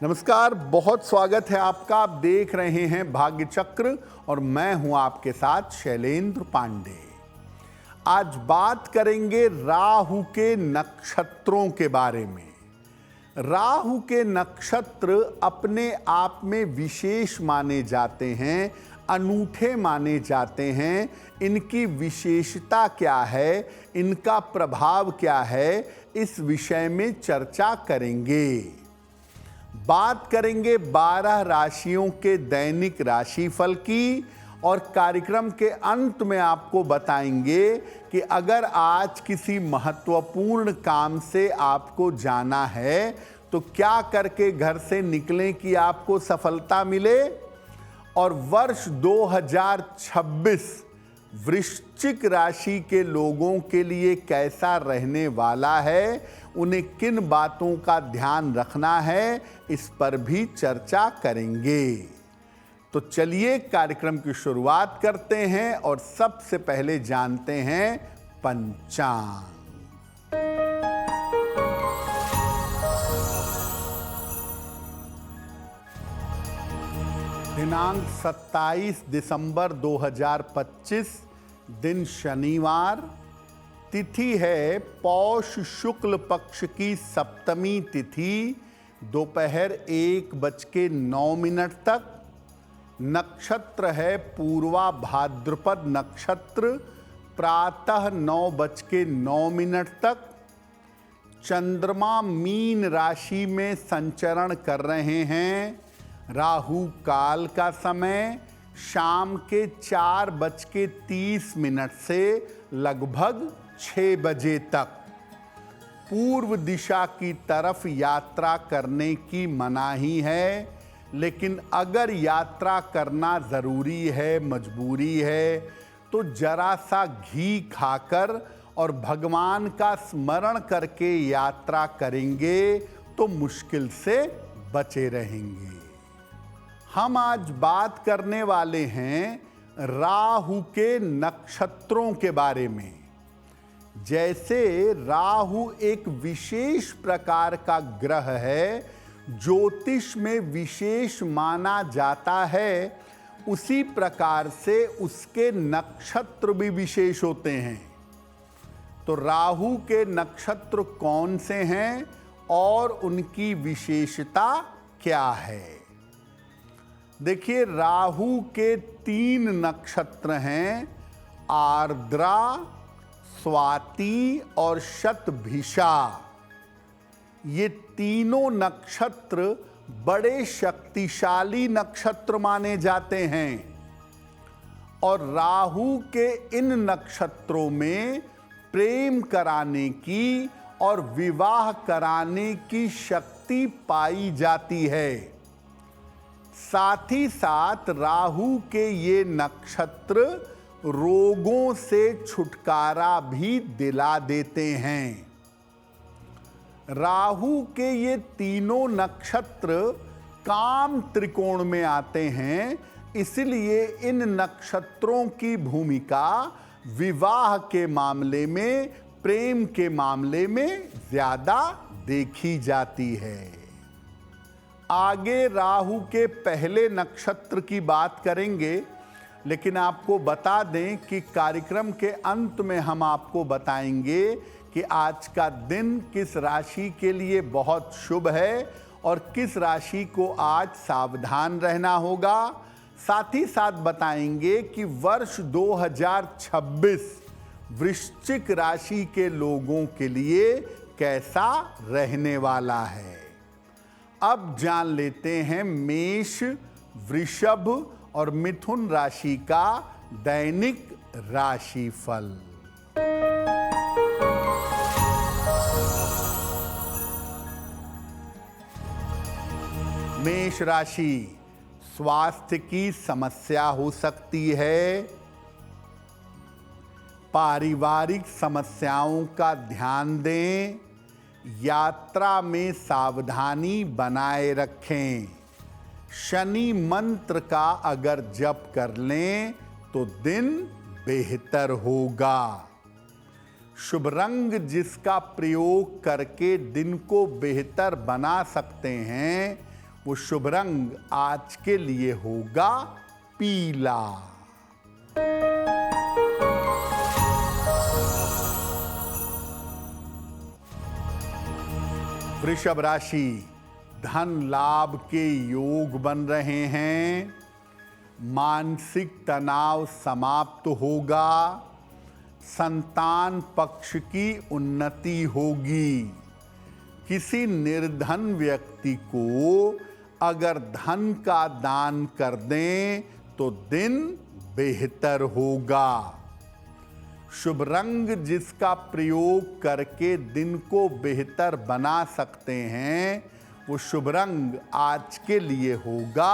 नमस्कार, बहुत स्वागत है आपका। आप देख रहे हैं भाग्य चक्र और मैं हूं आपके साथ शैलेंद्र पांडे। आज बात करेंगे राहु के नक्षत्रों के बारे में। राहु के नक्षत्र अपने आप में विशेष माने जाते हैं, अनूठे माने जाते हैं। इनकी विशेषता क्या है, इनका प्रभाव क्या है, इस विषय में चर्चा करेंगे। बात करेंगे 12 राशियों के दैनिक राशिफल की और कार्यक्रम के अंत में आपको बताएंगे कि अगर आज किसी महत्वपूर्ण काम से आपको जाना है तो क्या करके घर से निकलें कि आपको सफलता मिले। और वर्ष 2026 वृश्चिक राशि के लोगों के लिए कैसा रहने वाला है, उन्हें किन बातों का ध्यान रखना है, इस पर भी चर्चा करेंगे। तो चलिए कार्यक्रम की शुरुआत करते हैं और सबसे पहले जानते हैं पंचांग। दिनांक 27 दिसंबर 2025, दिन शनिवार, तिथि है पौष शुक्ल पक्ष की सप्तमी तिथि, दोपहर 1:09 तक। नक्षत्र है पूर्वा भाद्रपद नक्षत्र, प्रातः 9:09 तक। चंद्रमा मीन राशि में संचरण कर रहे हैं। राहु काल का समय शाम के 4:30 से लगभग 6 बजे तक। पूर्व दिशा की तरफ यात्रा करने की मनाही है, लेकिन अगर यात्रा करना ज़रूरी है, मजबूरी है, तो जरा सा घी खाकर और भगवान का स्मरण करके यात्रा करेंगे तो मुश्किल से बचे रहेंगे। हम आज बात करने वाले हैं राहु के नक्षत्रों के बारे में। जैसे राहु एक विशेष प्रकार का ग्रह है, ज्योतिष में विशेष माना जाता है, उसी प्रकार से उसके नक्षत्र भी विशेष होते हैं। तो राहु के नक्षत्र कौन से हैं और उनकी विशेषता क्या है? देखिए, राहु के 3 नक्षत्र हैं, आर्द्रा, स्वाति और शतभिषा। ये तीनों नक्षत्र बड़े शक्तिशाली नक्षत्र माने जाते हैं और राहु के इन नक्षत्रों में प्रेम कराने की और विवाह कराने की शक्ति पाई जाती है। साथ ही साथ राहु के ये नक्षत्र रोगों से छुटकारा भी दिला देते हैं। राहु के ये तीनों नक्षत्र काम त्रिकोण में आते हैं, इसलिए इन नक्षत्रों की भूमिका विवाह के मामले में, प्रेम के मामले में ज्यादा देखी जाती है। आगे राहु के पहले नक्षत्र की बात करेंगे, लेकिन आपको बता दें कि कार्यक्रम के अंत में हम आपको बताएंगे कि आज का दिन किस राशि के लिए बहुत शुभ है और किस राशि को आज सावधान रहना होगा। साथ ही साथ बताएंगे कि वर्ष 2026 वृश्चिक राशि के लोगों के लिए कैसा रहने वाला है। अब जान लेते हैं मेष, वृषभ और मिथुन राशि का दैनिक राशिफल। मेष राशि, स्वास्थ्य की समस्या हो सकती है। पारिवारिक समस्याओं का ध्यान दें। यात्रा में सावधानी बनाए रखें। शनि मंत्र का अगर जप कर लें तो दिन बेहतर होगा। शुभ रंग जिसका प्रयोग करके दिन को बेहतर बना सकते हैं वो शुभ रंग आज के लिए होगा पीला। वृषभ राशि, धन लाभ के योग बन रहे हैं। मानसिक तनाव समाप्त होगा। संतान पक्ष की उन्नति होगी। किसी निर्धन व्यक्ति को अगर धन का दान कर दें तो दिन बेहतर होगा। शुभ रंग जिसका प्रयोग करके दिन को बेहतर बना सकते हैं, वो शुभ रंग आज के लिए होगा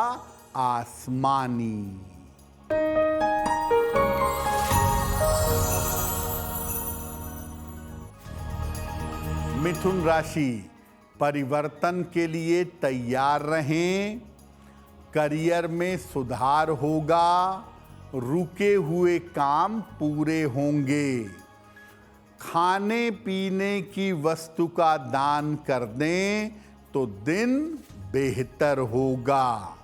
आसमानी। मिथुन राशि, परिवर्तन के लिए तैयार रहें। करियर में सुधार होगा। रुके हुए काम पूरे होंगे। खाने पीने की वस्तु का दान कर दें तो दिन बेहतर होगा।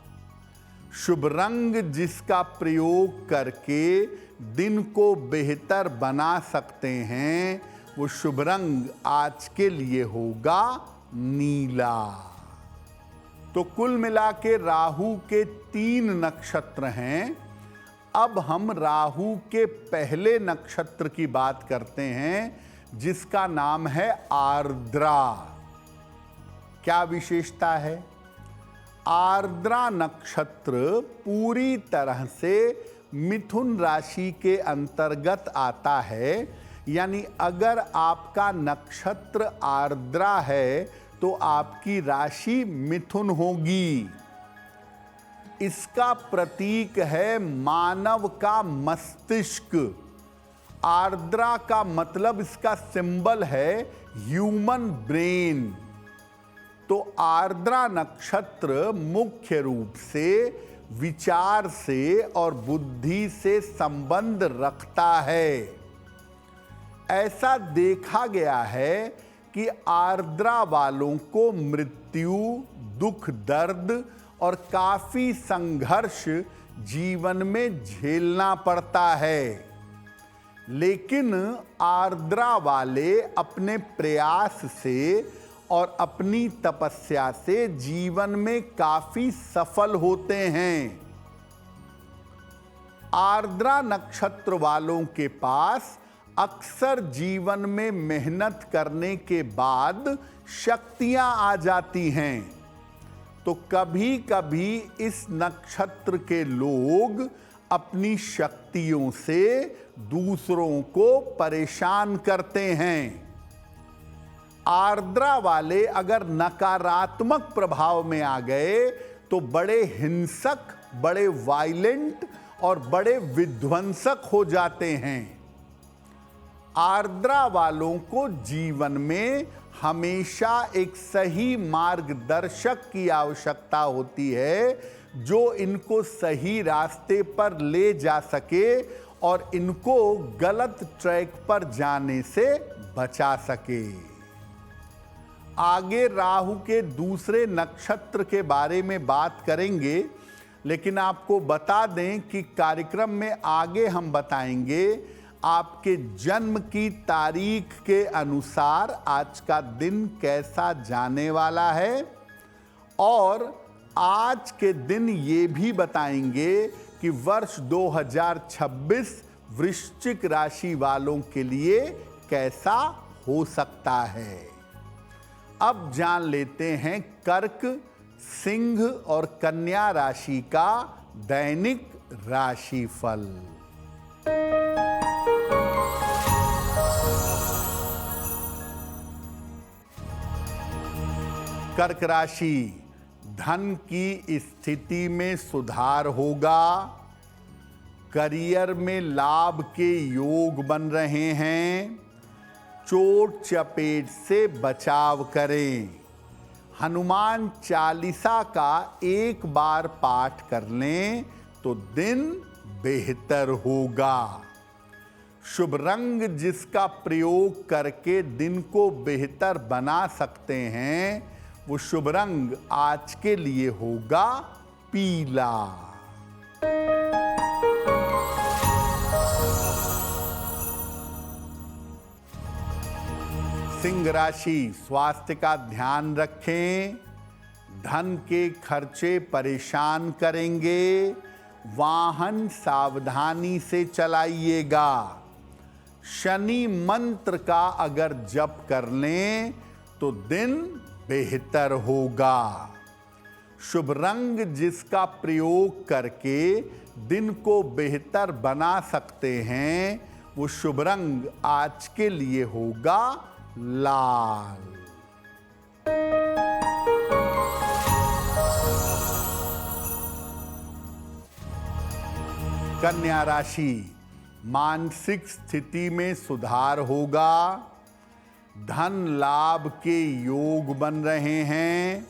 शुभ रंग जिसका प्रयोग करके दिन को बेहतर बना सकते हैं, वो शुभ रंग आज के लिए होगा नीला। तो कुल मिला के राहु के 3 नक्षत्र हैं। अब हम राहु के पहले नक्षत्र की बात करते हैं, जिसका नाम है आर्द्रा। क्या विशेषता है? आर्द्रा नक्षत्र पूरी तरह से मिथुन राशि के अंतर्गत आता है। यानी अगर आपका नक्षत्र आर्द्रा है तो आपकी राशि मिथुन होगी। इसका प्रतीक है मानव का मस्तिष्क। आर्द्रा का मतलब, इसका सिंबल है ह्यूमन ब्रेन। तो आर्द्रा नक्षत्र मुख्य रूप से विचार से और बुद्धि से संबंध रखता है। ऐसा देखा गया है कि आर्द्रा वालों को मृत्यु, दुख, दर्द और काफी संघर्ष जीवन में झेलना पड़ता है। लेकिन आर्द्रा वाले अपने प्रयास से और अपनी तपस्या से जीवन में काफी सफल होते हैं। आर्द्रा नक्षत्र वालों के पास अक्सर जीवन में मेहनत करने के बाद शक्तियां आ जाती हैं। तो कभी कभी इस नक्षत्र के लोग अपनी शक्तियों से दूसरों को परेशान करते हैं। आर्द्रा वाले अगर नकारात्मक प्रभाव में आ गए तो बड़े हिंसक, बड़े वायलेंट और बड़े विध्वंसक हो जाते हैं। आर्द्रा वालों को जीवन में हमेशा एक सही मार्गदर्शक की आवश्यकता होती है, जो इनको सही रास्ते पर ले जा सके और इनको गलत ट्रैक पर जाने से बचा सके। आगे राहु के दूसरे नक्षत्र के बारे में बात करेंगे, लेकिन आपको बता दें कि कार्यक्रम में आगे हम बताएंगे आपके जन्म की तारीख के अनुसार आज का दिन कैसा जाने वाला है, और आज के दिन ये भी बताएंगे कि वर्ष 2026 वृश्चिक राशि वालों के लिए कैसा हो सकता है। अब जान लेते हैं कर्क, सिंह और कन्या राशि का दैनिक राशिफल। कर्क राशि, धन की स्थिति में सुधार होगा। करियर में लाभ के योग बन रहे हैं। चोट चपेट से बचाव करें। हनुमान चालीसा का एक बार पाठ कर लें तो दिन बेहतर होगा। शुभ रंग जिसका प्रयोग करके दिन को बेहतर बना सकते हैं, वो शुभ रंग आज के लिए होगा पीला। सिंह राशि, स्वास्थ्य का ध्यान रखें। धन के खर्चे परेशान करेंगे। वाहन सावधानी से चलाइएगा। शनि मंत्र का अगर जप कर लें तो दिन बेहतर होगा। शुभ रंग जिसका प्रयोग करके दिन को बेहतर बना सकते हैं, वो शुभ रंग आज के लिए होगा लाल। कन्या राशि, मानसिक स्थिति में सुधार होगा। धन लाभ के योग बन रहे हैं।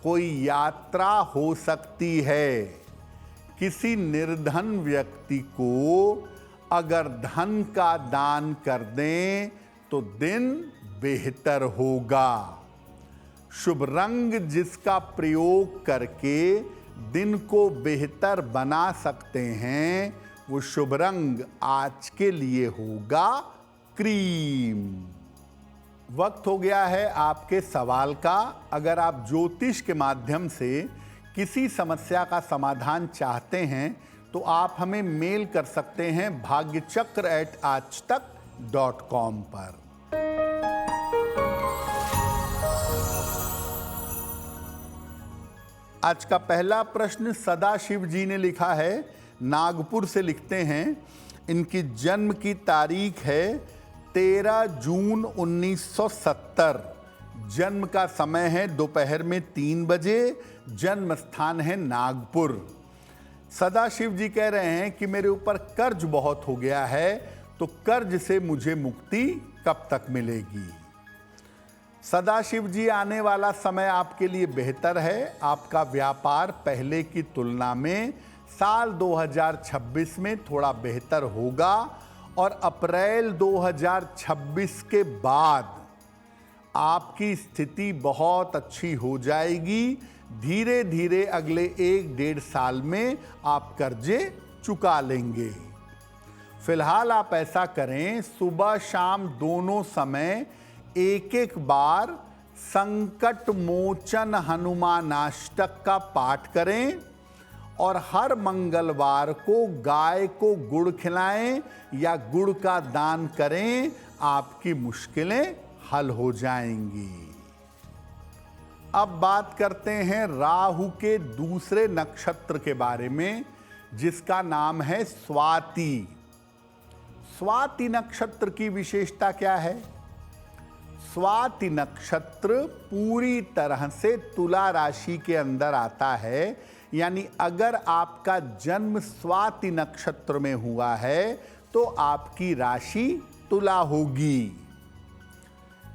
कोई यात्रा हो सकती है। किसी निर्धन व्यक्ति को अगर धन का दान कर दें तो दिन बेहतर होगा। शुभ रंग जिसका प्रयोग करके दिन को बेहतर बना सकते हैं, वो शुभ रंग आज के लिए होगा क्रीम। वक्त हो गया है आपके सवाल का। अगर आप ज्योतिष के माध्यम से किसी समस्या का समाधान चाहते हैं तो आप हमें मेल कर सकते हैं bhagyachakra@aajtak.com पर। आज का पहला प्रश्न सदाशिव जी ने लिखा है, नागपुर से लिखते हैं। इनकी जन्म की तारीख है 13 जून 1970। जन्म का समय है दोपहर में 3 बजे। जन्म स्थान है नागपुर। सदाशिव जी कह रहे हैं कि मेरे ऊपर कर्ज बहुत हो गया है, तो कर्ज से मुझे मुक्ति कब तक मिलेगी। सदाशिव जी, आने वाला समय आपके लिए बेहतर है। आपका व्यापार पहले की तुलना में साल 2026 में थोड़ा बेहतर होगा और अप्रैल 2026 के बाद आपकी स्थिति बहुत अच्छी हो जाएगी। धीरे धीरे अगले 1-1.5 साल में आप कर्जे चुका लेंगे। फिलहाल आप ऐसा करें, सुबह शाम दोनों समय एक बार संकट मोचन हनुमानाष्टक का पाठ करें और हर मंगलवार को गाय को गुड़ खिलाएं या गुड़ का दान करें। आपकी मुश्किलें हल हो जाएंगी। अब बात करते हैं राहु के दूसरे नक्षत्र के बारे में, जिसका नाम है स्वाति। स्वाति नक्षत्र की विशेषता क्या है? स्वाति नक्षत्र पूरी तरह से तुला राशि के अंदर आता है। यानी अगर आपका जन्म स्वाति नक्षत्र में हुआ है तो आपकी राशि तुला होगी।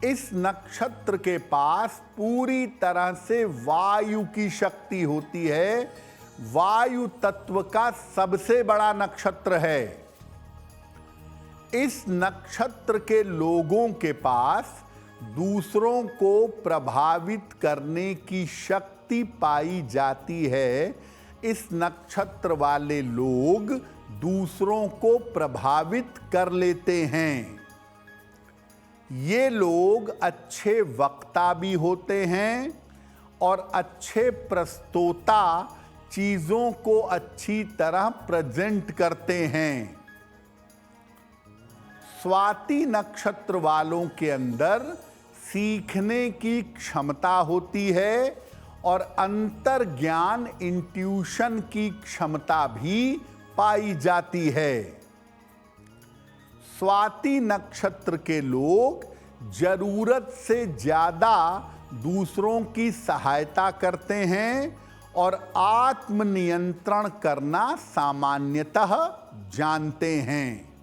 इस नक्षत्र के पास पूरी तरह से वायु की शक्ति होती है। वायु तत्व का सबसे बड़ा नक्षत्र है। इस नक्षत्र के लोगों के पास दूसरों को प्रभावित करने की शक्ति पाई जाती है। इस नक्षत्र वाले लोग दूसरों को प्रभावित कर लेते हैं। ये लोग अच्छे वक्ता भी होते हैं और अच्छे प्रस्तोता, चीजों को अच्छी तरह प्रेजेंट करते हैं। स्वाति नक्षत्र वालों के अंदर सीखने की क्षमता होती है और अंतर ज्ञान, इंट्यूशन की क्षमता भी पाई जाती है। स्वाति नक्षत्र के लोग जरूरत से ज्यादा दूसरों की सहायता करते हैं और आत्मनियंत्रण करना सामान्यतः जानते हैं।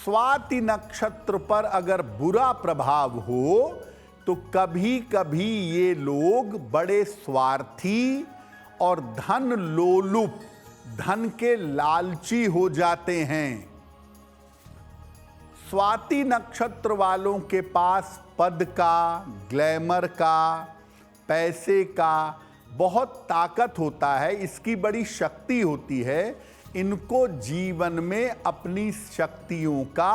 स्वाति नक्षत्र पर अगर बुरा प्रभाव हो तो कभी कभी ये लोग बड़े स्वार्थी और धन लोलुप, धन के लालची हो जाते हैं। स्वाति नक्षत्र वालों के पास पद का, ग्लैमर का, पैसे का बहुत ताकत होता है, इसकी बड़ी शक्ति होती है। इनको जीवन में अपनी शक्तियों का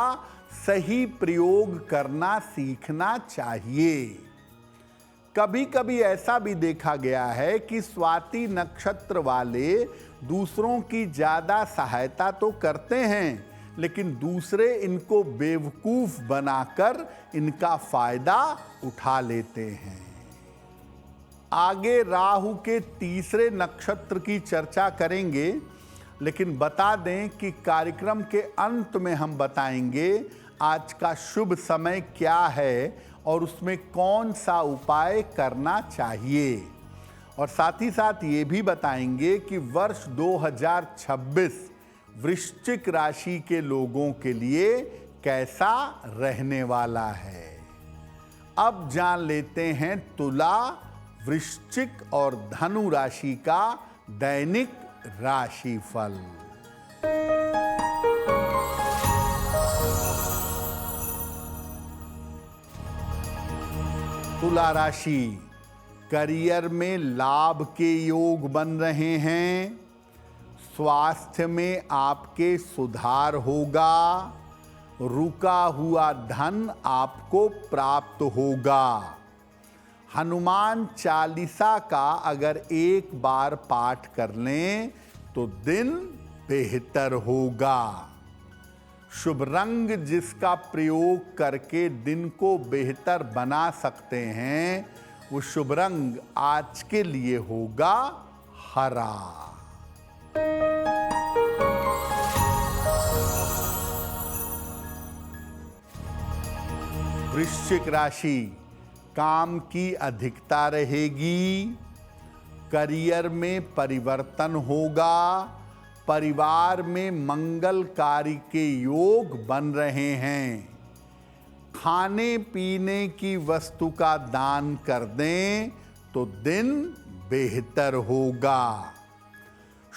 सही प्रयोग करना सीखना चाहिए। कभी कभी ऐसा भी देखा गया है कि स्वाति नक्षत्र वाले दूसरों की ज़्यादा सहायता तो करते हैं, लेकिन दूसरे इनको बेवकूफ़ बनाकर इनका फ़ायदा उठा लेते हैं। आगे राहु के तीसरे नक्षत्र की चर्चा करेंगे, लेकिन बता दें कि कार्यक्रम के अंत में हम बताएंगे आज का शुभ समय क्या है और उसमें कौन सा उपाय करना चाहिए। और साथ ही साथ ये भी बताएंगे कि वर्ष 2026 वृश्चिक राशि के लोगों के लिए कैसा रहने वाला है। अब जान लेते हैं तुला, वृश्चिक और धनु राशि का दैनिक राशिफल। तुला राशि, करियर में लाभ के योग बन रहे हैं। स्वास्थ्य में आपके सुधार होगा। रुका हुआ धन आपको प्राप्त होगा। हनुमान चालीसा का अगर एक बार पाठ कर लें तो दिन बेहतर होगा। शुभ रंग जिसका प्रयोग करके दिन को बेहतर बना सकते हैं, वो शुभ रंग आज के लिए होगा हरा। वृश्चिक राशि, काम की अधिकता रहेगी। करियर में परिवर्तन होगा। परिवार में मंगलकारी के योग बन रहे हैं। खाने पीने की वस्तु का दान कर दें तो दिन बेहतर होगा।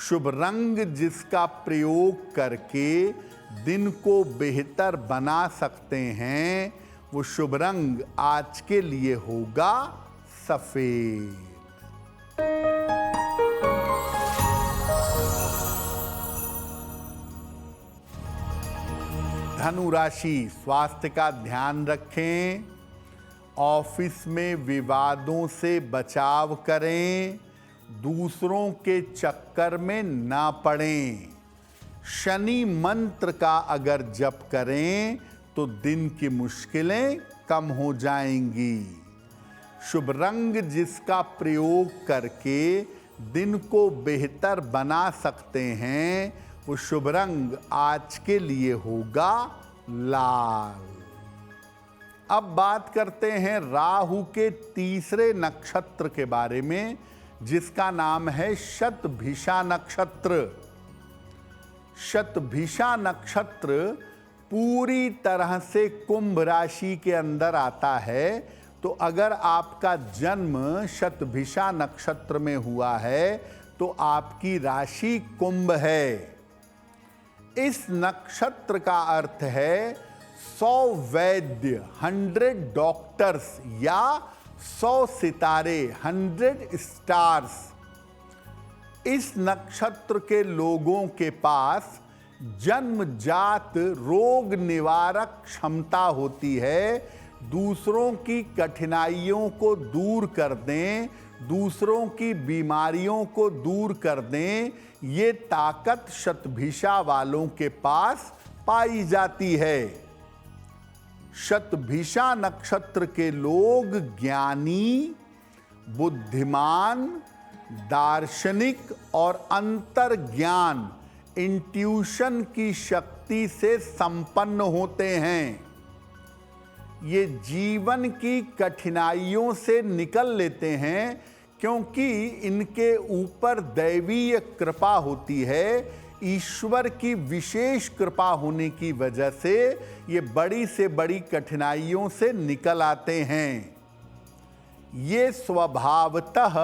शुभ रंग जिसका प्रयोग करके दिन को बेहतर बना सकते हैं, वो शुभ रंग आज के लिए होगा सफेद। धनु राशि, स्वास्थ्य का ध्यान रखें। ऑफिस में विवादों से बचाव करें। दूसरों के चक्कर में ना पड़ें। शनि मंत्र का अगर जप करें तो दिन की मुश्किलें कम हो जाएंगी। शुभ रंग जिसका प्रयोग करके दिन को बेहतर बना सकते हैं, वो शुभ रंग आज के लिए होगा लाल। अब बात करते हैं राहु के तीसरे नक्षत्र के बारे में, जिसका नाम है शतभिषा नक्षत्र। शतभिषा नक्षत्र पूरी तरह से कुंभ राशि के अंदर आता है। तो अगर आपका जन्म शतभिषा नक्षत्र में हुआ है तो आपकी राशि कुंभ है। इस नक्षत्र का अर्थ है 100 वैद्य, 100 डॉक्टर्स या 100 सितारे, 100 स्टार्स। इस नक्षत्र के लोगों के पास जन्मजात रोग निवारक क्षमता होती है। दूसरों की कठिनाइयों को दूर कर दें, दूसरों की बीमारियों को दूर कर दें, ये ताकत शतभिषा वालों के पास पाई जाती है। शतभिषा नक्षत्र के लोग ज्ञानी, बुद्धिमान, दार्शनिक और अंतर्ज्ञान, इंट्यूशन की शक्ति से संपन्न होते हैं। ये जीवन की कठिनाइयों से निकल लेते हैं क्योंकि इनके ऊपर दैवीय कृपा होती है। ईश्वर की विशेष कृपा होने की वजह से ये बड़ी से बड़ी कठिनाइयों से निकल आते हैं। ये स्वभावतः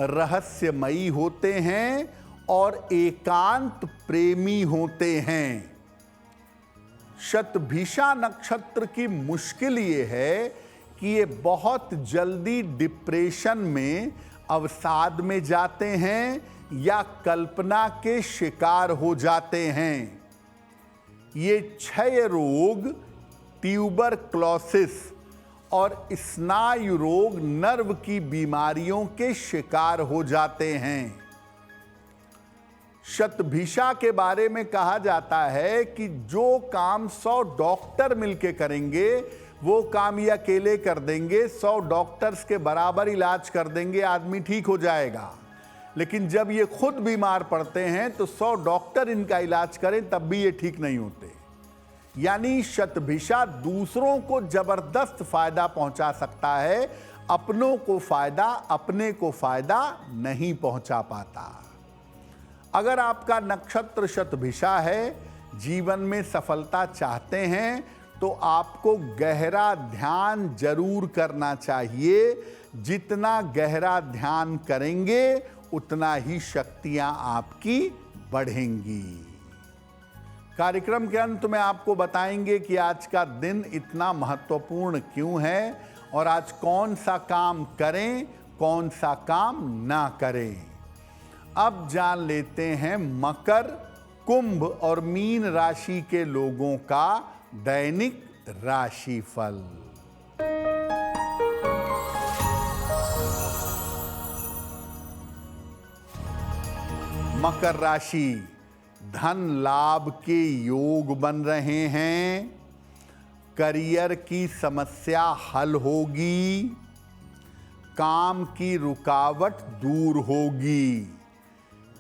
रहस्यमयी होते हैं और एकांत प्रेमी होते हैं। शतभिषा नक्षत्र की मुश्किल ये है कि ये बहुत जल्दी डिप्रेशन में, अवसाद में जाते हैं या कल्पना के शिकार हो जाते हैं। ये क्षय रोग, ट्यूबरक्लोसिस और स्नायु रोग, नर्व की बीमारियों के शिकार हो जाते हैं। शतभिषा के बारे में कहा जाता है कि जो काम 100 डॉक्टर मिलके करेंगे वो काम ये अकेले कर देंगे, 100 डॉक्टर्स के बराबर इलाज कर देंगे, आदमी ठीक हो जाएगा। लेकिन जब ये खुद बीमार पड़ते हैं तो 100 डॉक्टर इनका इलाज करें तब भी ये ठीक नहीं होते। यानी शतभिषा दूसरों को जबरदस्त फायदा पहुंचा सकता है, अपनों को फायदा, अपने को फायदा नहीं पहुंचा पाता। अगर आपका नक्षत्र शतभिषा है, जीवन में सफलता चाहते हैं तो आपको गहरा ध्यान जरूर करना चाहिए। जितना गहरा ध्यान करेंगे उतना ही शक्तियां आपकी बढ़ेंगी। कार्यक्रम के अंत में आपको बताएंगे कि आज का दिन इतना महत्वपूर्ण क्यों है और आज कौन सा काम करें, कौन सा काम ना करें। अब जान लेते हैं मकर, कुंभ और मीन राशि के लोगों का दैनिक राशिफल। मकर राशि, धन लाभ के योग बन रहे हैं, करियर की समस्या हल होगी, काम की रुकावट दूर होगी।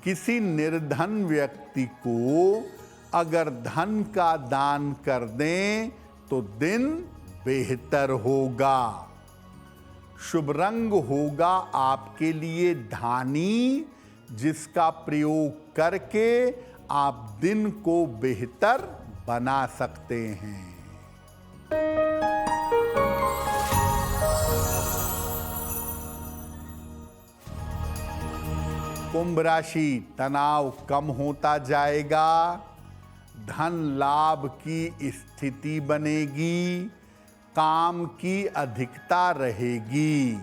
किसी निर्धन व्यक्ति को अगर धन का दान कर दें तो दिन बेहतर होगा। शुभ रंग होगा आपके लिए धानी, जिसका प्रयोग करके आप दिन को बेहतर बना सकते हैं। कुंभ राशि, तनाव कम होता जाएगा, धन लाभ की स्थिति बनेगी, काम की अधिकता रहेगी।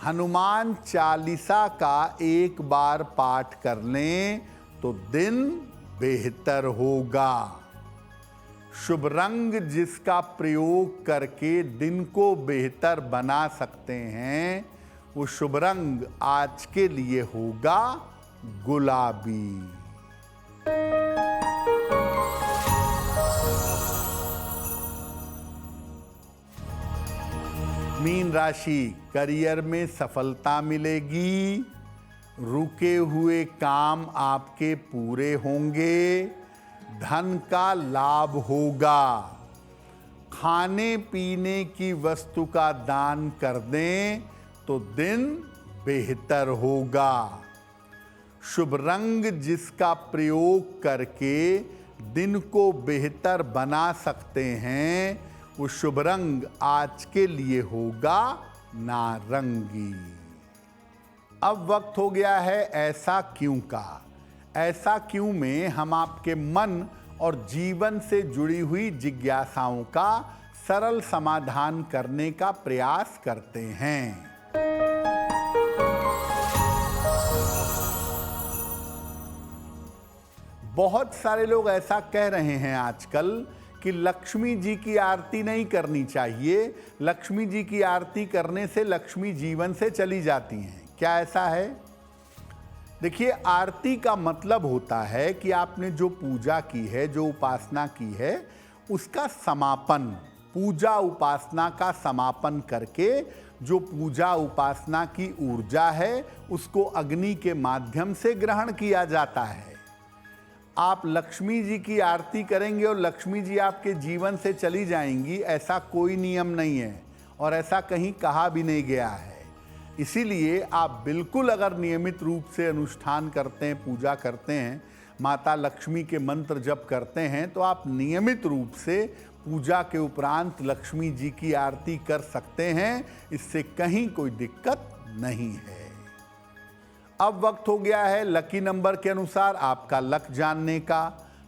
हनुमान चालीसा का एक बार पाठ कर लें तो दिन बेहतर होगा। शुभ रंग जिसका प्रयोग करके दिन को बेहतर बना सकते हैं, वो शुभ रंग आज के लिए होगा गुलाबी। मीन राशि, करियर में सफलता मिलेगी, रुके हुए काम आपके पूरे होंगे, धन का लाभ होगा। खाने पीने की वस्तु का दान कर दें तो दिन बेहतर होगा। शुभ रंग जिसका प्रयोग करके दिन को बेहतर बना सकते हैं, वो शुभ रंग आज के लिए होगा नारंगी। अब वक्त हो गया है ऐसा क्यों का। ऐसा क्यों में हम आपके मन और जीवन से जुड़ी हुई जिज्ञासाओं का सरल समाधान करने का प्रयास करते हैं। बहुत सारे लोग ऐसा कह रहे हैं आजकल कि लक्ष्मी जी की आरती नहीं करनी चाहिए, लक्ष्मी जी की आरती करने से लक्ष्मी जीवन से चली जाती हैं। क्या ऐसा है? देखिए, आरती का मतलब होता है कि आपने जो पूजा की है, जो उपासना की है, उसका समापन, पूजा उपासना का समापन करके जो पूजा उपासना की ऊर्जा है उसको अग्नि के माध्यम से ग्रहण किया जाता है। आप लक्ष्मी जी की आरती करेंगे और लक्ष्मी जी आपके जीवन से चली जाएंगी, ऐसा कोई नियम नहीं है और ऐसा कहीं कहा भी नहीं गया है। इसीलिए आप बिल्कुल अगर नियमित रूप से अनुष्ठान करते हैं, पूजा करते हैं, माता लक्ष्मी के मंत्र जप करते हैं, तो आप नियमित रूप से पूजा के उपरांत लक्ष्मी जी की आरती कर सकते हैं। इससे कहीं कोई दिक्कत नहीं है। अब वक्त हो गया है लकी नंबर के अनुसार आपका लक जानने का।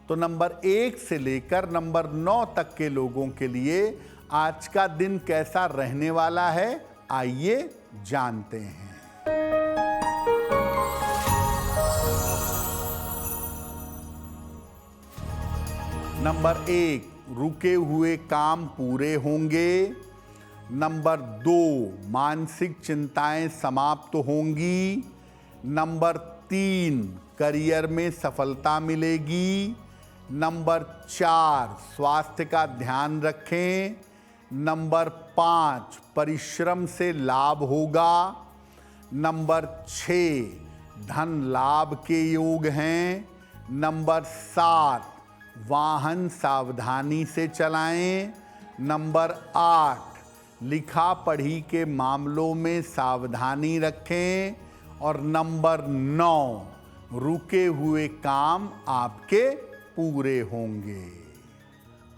तो तो नंबर 1 से लेकर नंबर 9 तक के लोगों के लिए आज का दिन कैसा रहने वाला है, आइए जानते हैं। नंबर 1, रुके हुए काम पूरे होंगे। नंबर 2, मानसिक चिंताएं समाप्त होंगी। नंबर 3, करियर में सफलता मिलेगी। नंबर 4, स्वास्थ्य का ध्यान रखें। नंबर 5, परिश्रम से लाभ होगा। नंबर 6, धन लाभ के योग हैं। नंबर 7, वाहन सावधानी से चलाएं। नंबर 8, लिखा पढ़ी के मामलों में सावधानी रखें। और नंबर 9, रुके हुए काम आपके पूरे होंगे।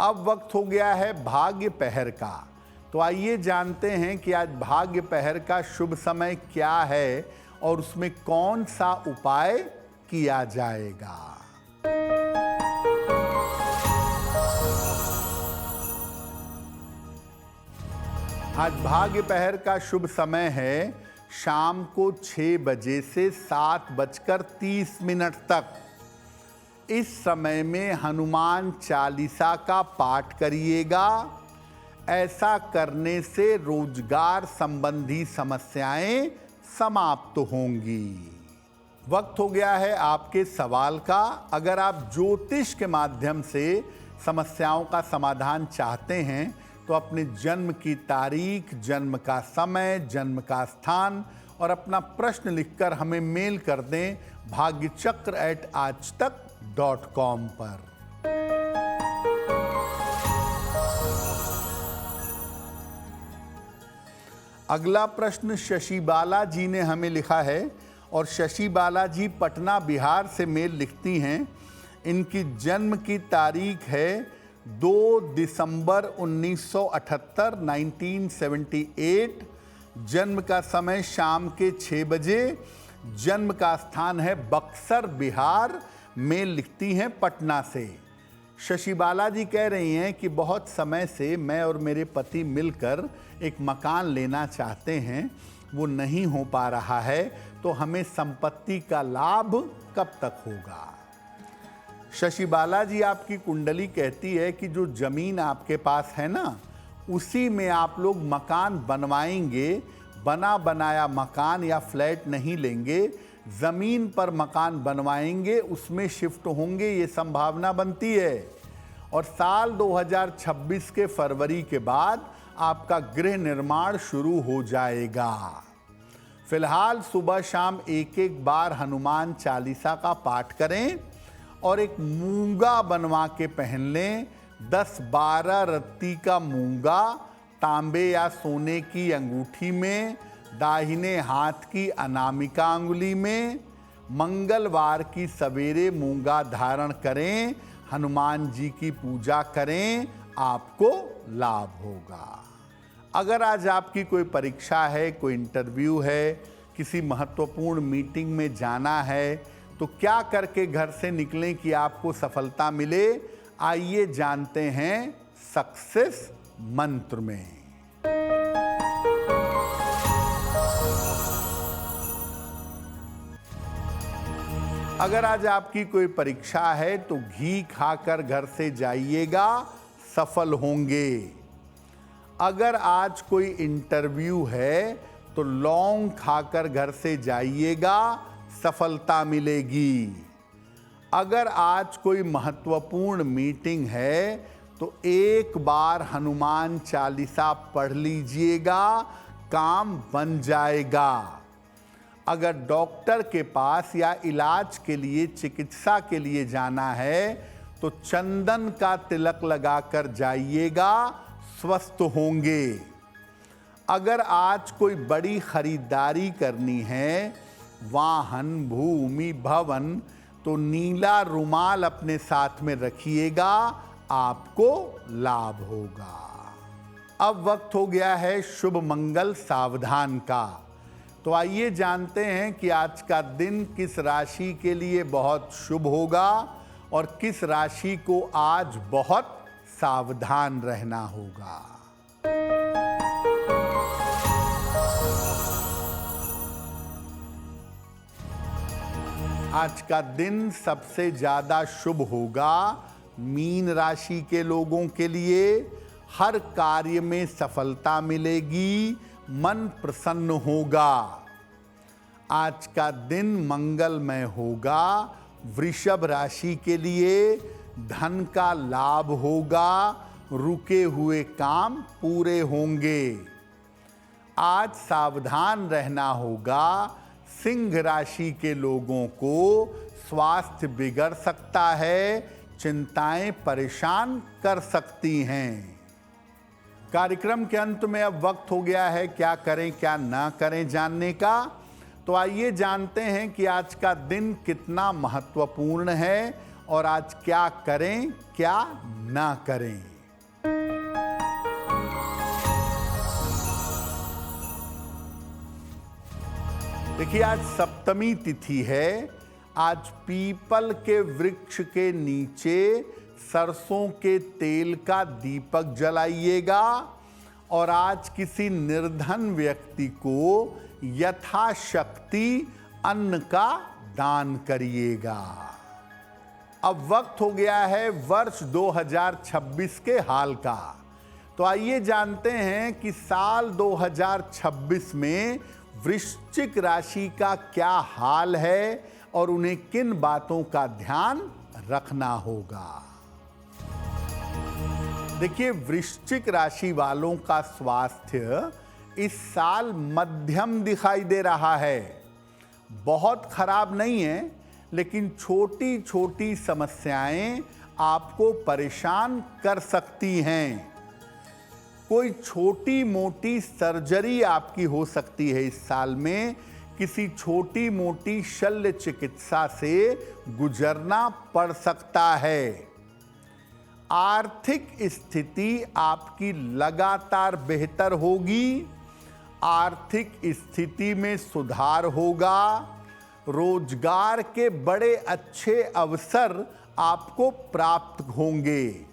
अब वक्त हो गया है भाग्य पहर का। तो आइए जानते हैं कि आज भाग्य पहर का शुभ समय क्या है और उसमें कौन सा उपाय किया जाएगा। आज भाग्य पहर का शुभ समय है शाम को 6 बजे से 7:30 तक। इस समय में हनुमान चालीसा का पाठ करिएगा। ऐसा करने से रोजगार संबंधी समस्याएं समाप्त होंगी। वक्त हो गया है आपके सवाल का। अगर आप ज्योतिष के माध्यम से समस्याओं का समाधान चाहते हैं तो अपने जन्म की तारीख, जन्म का समय, जन्म का स्थान और अपना प्रश्न लिखकर हमें मेल कर दें bhagyachakra@aajtak.com पर। अगला प्रश्न शशि बाला जी ने हमें लिखा है और शशि बाला जी पटना बिहार से मेल लिखती हैं। इनकी जन्म की तारीख है 2 दिसंबर 1978, 1978। जन्म का समय शाम के 6 बजे। जन्म का स्थान है बक्सर बिहार। मेल लिखती हैं पटना से। शशि बाला जी कह रही हैं कि बहुत समय से मैं और मेरे पति मिलकर एक मकान लेना चाहते हैं, वो नहीं हो पा रहा है, तो हमें संपत्ति का लाभ कब तक होगा। शशि बाला जी, आपकी कुंडली कहती है कि जो जमीन आपके पास है ना, उसी में आप लोग मकान बनवाएंगे। बना बनाया मकान या फ्लैट नहीं लेंगे, जमीन पर मकान बनवाएंगे, उसमें शिफ्ट होंगे, ये संभावना बनती है। और साल 2026 के फरवरी के बाद आपका गृह निर्माण शुरू हो जाएगा। फिलहाल सुबह शाम एक बार हनुमान चालीसा का पाठ करें और एक मूंगा बनवा के पहन लें। 10-12 रत्ती का मूंगा तांबे या सोने की अंगूठी में, दाहिने हाथ की अनामिका अंगुली में। मंगलवार की सवेरे मूंगा धारण करें, हनुमान जी की पूजा करें, आपको लाभ होगा। अगर आज आपकी कोई परीक्षा है, कोई इंटरव्यू है, किसी महत्वपूर्ण मीटिंग में जाना है, तो क्या करके घर से निकलें कि आपको सफलता मिले, आइए जानते हैं सक्सेस मंत्र में। अगर आज आपकी कोई परीक्षा है तो घी खाकर घर से जाइएगा, सफल होंगे। अगर आज कोई इंटरव्यू है तो लौंग खाकर घर से जाइएगा, सफलता मिलेगी। अगर आज कोई महत्वपूर्ण मीटिंग है तो एक बार हनुमान चालीसा पढ़ लीजिएगा, काम बन जाएगा। अगर डॉक्टर के पास या इलाज के लिए, चिकित्सा के लिए जाना है तो चंदन का तिलक लगाकर जाइएगा, स्वस्थ होंगे। अगर आज कोई बड़ी खरीदारी करनी है, वाहन, भूमि, भवन, तो नीला रुमाल अपने साथ में रखिएगा, आपको लाभ होगा। अब वक्त हो गया है शुभ मंगल सावधान का। तो आइए जानते हैं कि आज का दिन किस राशि के लिए बहुत शुभ होगा और किस राशि को आज बहुत सावधान रहना होगा। आज का दिन सबसे ज्यादा शुभ होगा मीन राशि के लोगों के लिए। हर कार्य में सफलता मिलेगी, मन प्रसन्न होगा। आज का दिन मंगलमय होगा वृषभ राशि के लिए। धन का लाभ होगा, रुके हुए काम पूरे होंगे। आज सावधान रहना होगा सिंह राशि के लोगों को। स्वास्थ्य बिगड़ सकता है, चिंताएं परेशान कर सकती हैं। कार्यक्रम के अंत में अब वक्त हो गया है क्या करें क्या ना करें जानने का। तो आइए जानते हैं कि आज का दिन कितना महत्वपूर्ण है और आज क्या करें क्या ना करें। देखिए, आज सप्तमी तिथि है। आज पीपल के वृक्ष के नीचे सरसों के तेल का दीपक जलाइएगा और आज किसी निर्धन व्यक्ति को यथाशक्ति अन्न का दान करिएगा। अब वक्त हो गया है वर्ष 2026 के हाल का। तो आइए जानते हैं कि साल 2026 में वृश्चिक राशि का क्या हाल है और उन्हें किन बातों का ध्यान रखना होगा। देखिए, वृश्चिक राशि वालों का स्वास्थ्य इस साल मध्यम दिखाई दे रहा है। बहुत खराब नहीं है, लेकिन छोटी छोटी समस्याएं आपको परेशान कर सकती हैं। कोई छोटी मोटी सर्जरी आपकी हो सकती है इस साल में। किसी छोटी मोटी शल्य चिकित्सा से गुजरना पड़ सकता है। आर्थिक स्थिति आपकी लगातार बेहतर होगी। आर्थिक स्थिति में सुधार होगा। रोजगार के बड़े अच्छे अवसर आपको प्राप्त होंगे।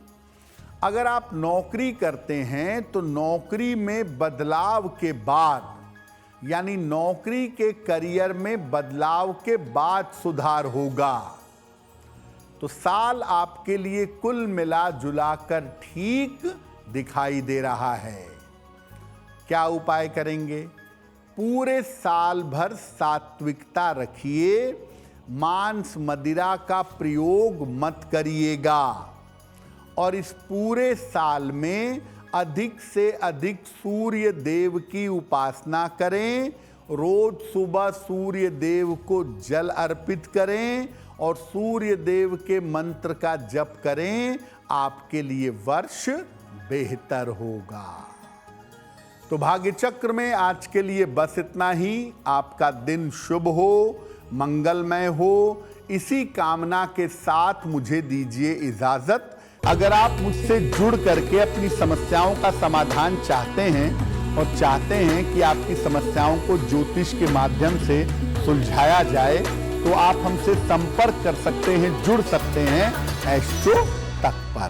अगर आप नौकरी करते हैं तो नौकरी में बदलाव के बाद, यानी नौकरी के करियर में बदलाव के बाद सुधार होगा। तो साल आपके लिए कुल मिला जुलाकर ठीक दिखाई दे रहा है। क्या उपाय करेंगे? पूरे साल भर सात्विकता रखिए। मांस मदिरा का प्रयोग मत करिएगा और इस पूरे साल में अधिक से अधिक सूर्य देव की उपासना करें। रोज सुबह सूर्य देव को जल अर्पित करें और सूर्य देव के मंत्र का जप करें। आपके लिए वर्ष बेहतर होगा। तो भाग्य चक्र में आज के लिए बस इतना ही। आपका दिन शुभ हो, मंगलमय हो, इसी कामना के साथ मुझे दीजिए इजाजत। अगर आप मुझसे जुड़ करके अपनी समस्याओं का समाधान चाहते हैं और चाहते हैं कि आपकी समस्याओं को ज्योतिष के माध्यम से सुलझाया जाए, तो आप हमसे संपर्क कर सकते हैं, जुड़ सकते हैं एस्ट्रो तक पर।